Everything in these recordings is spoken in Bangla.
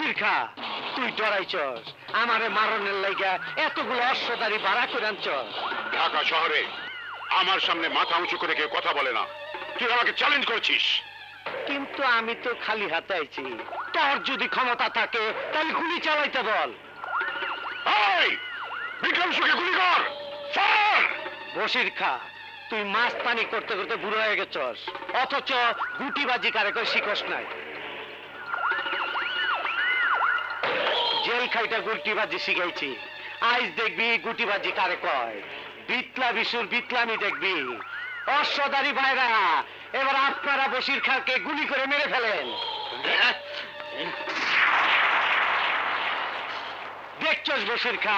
বসির খা, তুই ডরাইছস আমারে মারণের লাইগা এতগুলো অশ্বদারি ভাড়া করে আনছস। ঢাকা শহরে আমার সামনে মাথা উঁচু করে কেউ কথা বলে না, তুই আমাকে চ্যালেঞ্জ করছিস। কিন্তু আমি তো খালি হাতে আইছি, তোর যদি ক্ষমতা থাকে তাহলে গুলি চালাইতে বল। এই বিক্রম সুখে গুলি কর। স্যার বসির খা, তুই মাছ পানি করতে করতে বুড়ো হয়ে গেছস, অথচ গুটিবাজি কারে কই শিখস নাই। জেল খাইটা গুটিবাজি শিখাইছি, আজ দেখবি গুটিবাজি কারে কয়। বিটলা বিশুর বিটলামি দেখবি। অশ্বদারি ভাইরা, এবার আপনারা বসির খাকে গুলি করে মেরে ফেলেন। দেখছস বসির খা,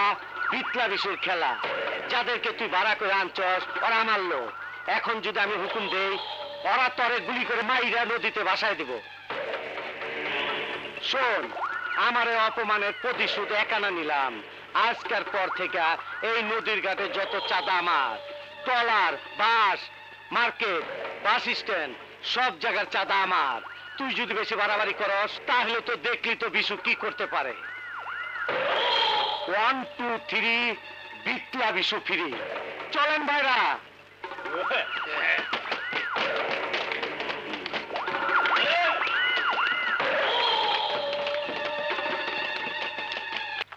বিটলা বিশুর খেলা। যাদেরকে তুই ভাড়া করে আনছস ওরা আমার লোক। এখন যদি আমি হুকুম দেই, ওরা তরে গুলি করে মাইরা নদীতে ভাসায় দিব। শোন, আমার এই অপমানের প্রতিশোধ একানা নিলাম। আজকের পর থেকে এই নদীর ঘাটে যত চাঁদা আমার, ট্রলার, বাস, মার্কেট, বাস স্ট্যান্ড, সব জায়গার চাঁদা আমার। তুই যদি বেশি বাড়াবাড়ি করস তাহলে তো দেখলি তো বিশু কি করতে পারে। 1 2 3 বিটলা বিশু ফিরি। চলেন ভাইরা।